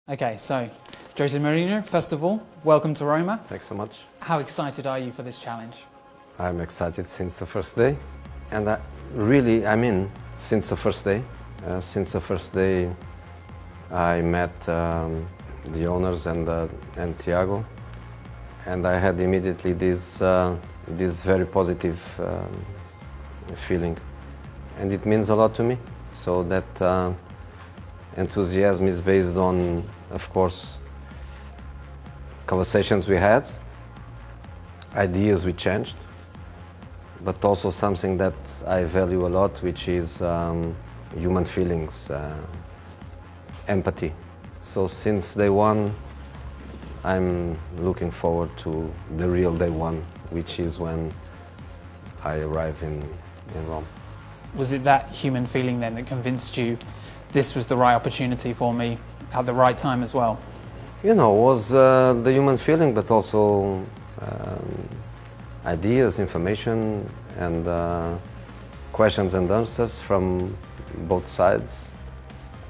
Okay, so José Mourinho, first of all, welcome to Roma. Thanks so much. How excited are you for this challenge? I'm excited since the first day, and I'm in since the first day. Since the first day, I met the owners and Tiago, and I had immediately this very positive feeling, and it means a lot to me. So that enthusiasm is based on, of course, conversations we had, ideas we changed, but also something that I value a lot, which is human feelings, empathy. So since day one, I'm looking forward to the real day one, which is when I arrive in Rome. Was it that human feeling then that convinced you this was the right opportunity for me at the right time as well? You know, it was the human feeling, but also ideas, information, and questions and answers from both sides.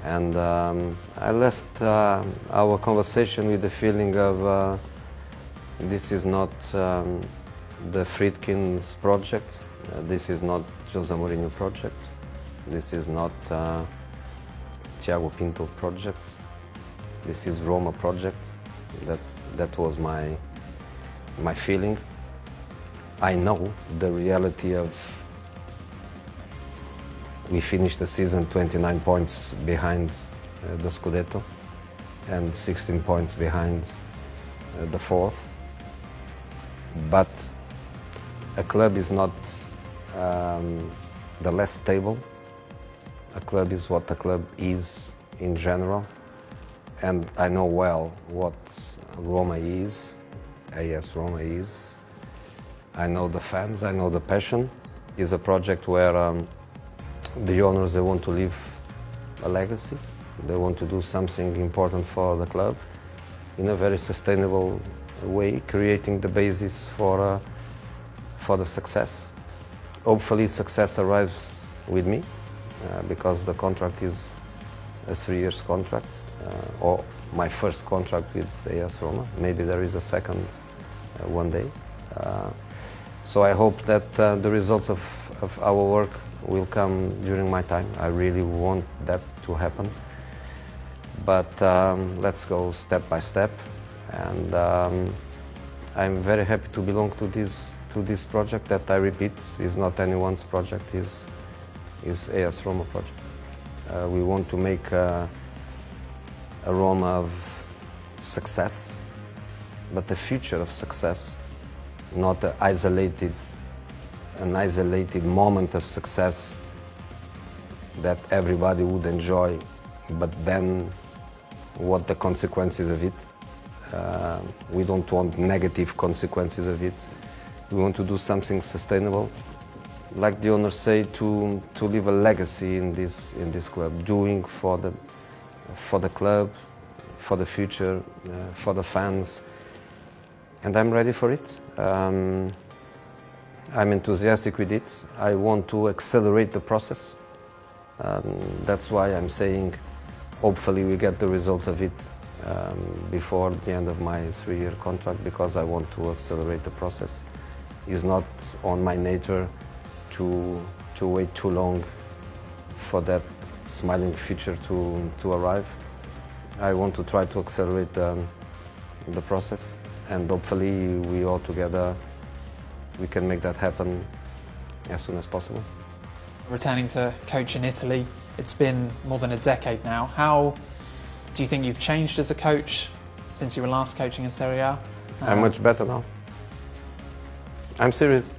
And I left our conversation with the feeling of this is not the Friedkin's project, this is not José Mourinho project, this is not Tiago Pinto project, this is Roma project. That was my feeling. I know the reality of we finished the season 29 points behind the Scudetto and 16 points behind the fourth. But a club is not the less stable. A club is what a club is in general. And I know well what Roma is, AS Roma is. I know the fans, I know the passion. It's a project where the owners, they want to leave a legacy. They want to do something important for the club in a very sustainable way, creating the basis for the success. Hopefully success arrives with me because the contract is a 3 years contract, or my first contract with AS Roma. Maybe there is a second one day. So I hope that the results of our work will come during my time. I really want that to happen. But let's go step by step. And I'm very happy to belong to this project that, I repeat, is not anyone's project, is AS Roma project. We want to make a Roma of success, but the future of success, not an isolated moment of success that everybody would enjoy, but then what the consequences of it. We don't want negative consequences of it. We want to do something sustainable. Like the owners say, to leave a legacy in this club, doing for the club, for the future, for the fans, and I'm ready for it. I'm enthusiastic with it. I want to accelerate the process. That's why I'm saying, hopefully we get the results of it before the end of my 3-year contract, because I want to accelerate the process. It's not on my nature to wait too long for that smiling future to arrive. I want to try to accelerate the process, and hopefully we all together we can make that happen as soon as possible. Returning to coach in Italy, it's been more than a decade now. How do you think you've changed as a coach since you were last coaching in Serie A? I'm much better now. I'm serious.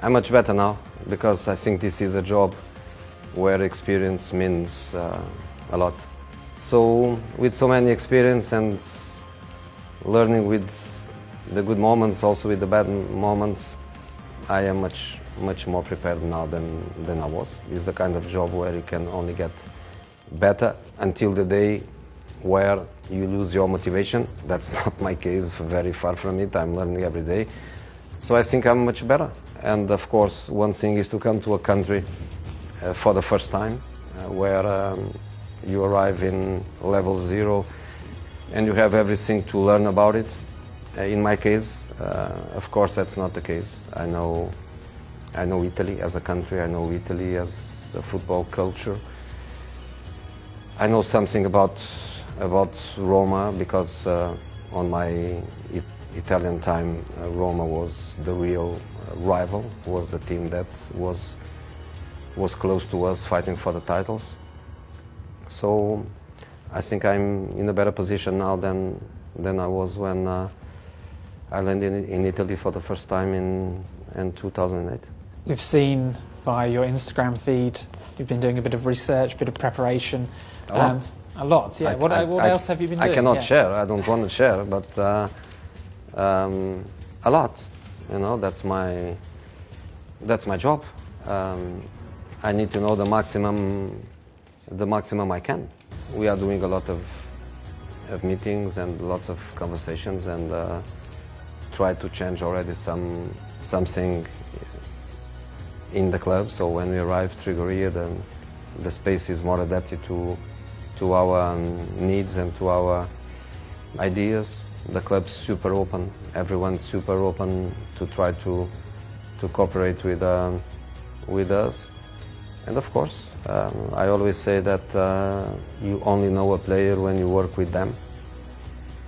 I'm much better now, because I think this is a job where experience means a lot. So with so many experience and learning with the good moments, also with the bad moments, I am much more prepared now than I was. It's the kind of job where you can only get better until the day where you lose your motivation. That's not my case, very far from it. I'm learning every day. So I think I'm much better. And of course, one thing is to come to a country for the first time, where you arrive in level 0 and you have everything to learn about it. In my case, of course, that's not the case. I know Italy as a country. I know Italy as a football culture. I know something about Roma because on my Italian time, Roma was the real rival. Was the team that was close to us, fighting for the titles. So I think I'm in a better position now than I was when I landed in Italy for the first time in 2008. We've seen via your Instagram feed, you've been doing a bit of research, a bit of preparation. A lot, yeah. What else have you been doing? I cannot share. I don't want to share, but a lot. You know, that's my job. I need to know the maximum I can. We are doing a lot of meetings and lots of conversations, and try to change already something in the club. So when we arrive Trigoria, then the space is more adapted to our needs and to our ideas. The club's super open. Everyone's super open to try to cooperate with us. And of course, I always say that you only know a player when you work with them.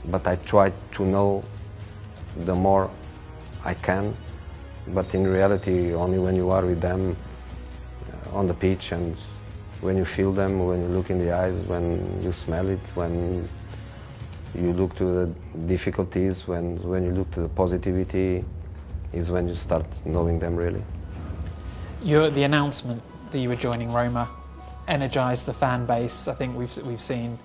But I try to know the more I can. But in reality, only when you are with them on the pitch, and when you feel them, when you look in the eyes, when you smell it, when you look to the difficulties, when you look to the positivity, is when you start knowing them really. The announcement that you were joining Roma energised the fan base. I think we've seen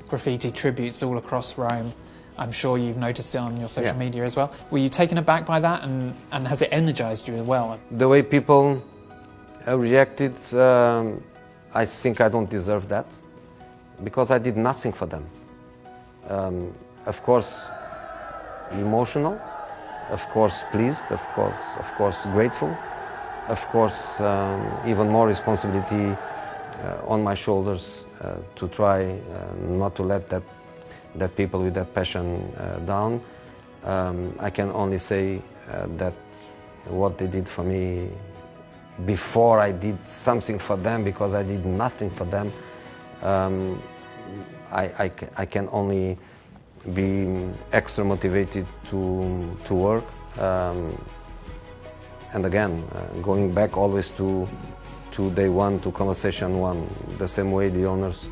graffiti tributes all across Rome. I'm sure you've noticed it on your social media as well. Were you taken aback by that, and has it energised you as well? The way people reacted, I think I don't deserve that, because I did nothing for them. Of course, emotional, of course pleased, of course grateful, of course even more responsibility on my shoulders to try not to let that people with that passion down. I can only say that what they did for me before I did something for them, because I did nothing for them, I can only be extra motivated to work. And again, going back always to day one, to conversation one, the same way the owners,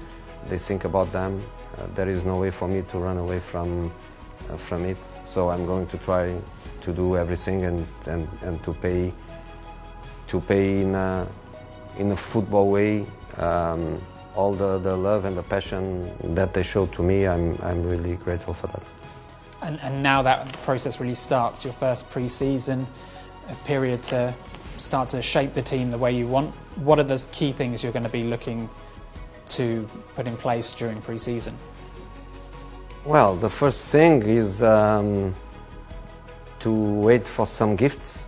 they think about them. There is no way for me to run away from it. So I'm going to try to do everything and to pay in a football way all the love and the passion that they showed to me. I'm really grateful for that. And now that process really starts, your first pre-season, a period to start to shape the team the way you want. What are the key things you're going to be looking to put in place during pre-season? Well, the first thing is to wait for some gifts.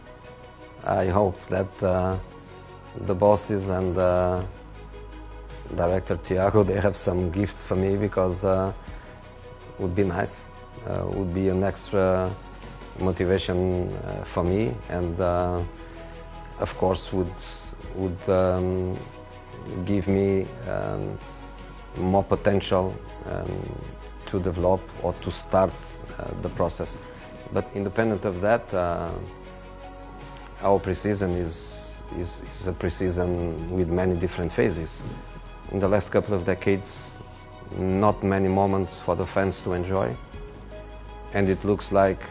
I hope that the bosses and director Tiago, they have some gifts for me, because would be nice, would be an extra motivation for me, and of course would give me more potential to develop or to start the process. But independent of that, our pre-season is a pre-season with many different phases. In the last couple of decades, not many moments for the fans to enjoy, and it looks like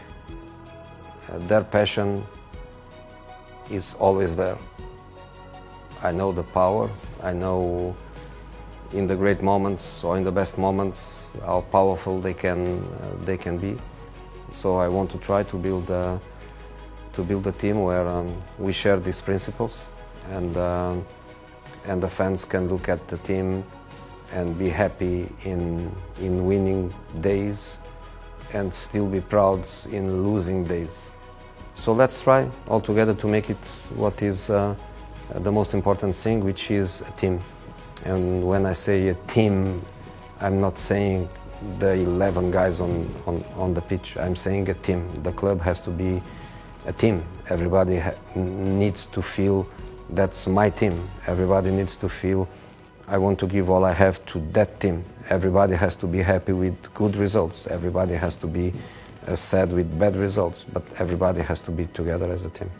their passion is always there. I know the power, I know in the great moments or in the best moments how powerful they can be. So I want to try to build a team where we share these principles, and the fans can look at the team and be happy in winning days and still be proud in losing days. So let's try all together to make it what is the most important thing, which is a team. And when I say a team, I'm not saying the 11 guys on the pitch. I'm saying a team. The club has to be a team. Everybody needs to feel that's my team. Everybody needs to feel I want to give all I have to that team. Everybody has to be happy with good results. Everybody has to be sad with bad results, but everybody has to be together as a team.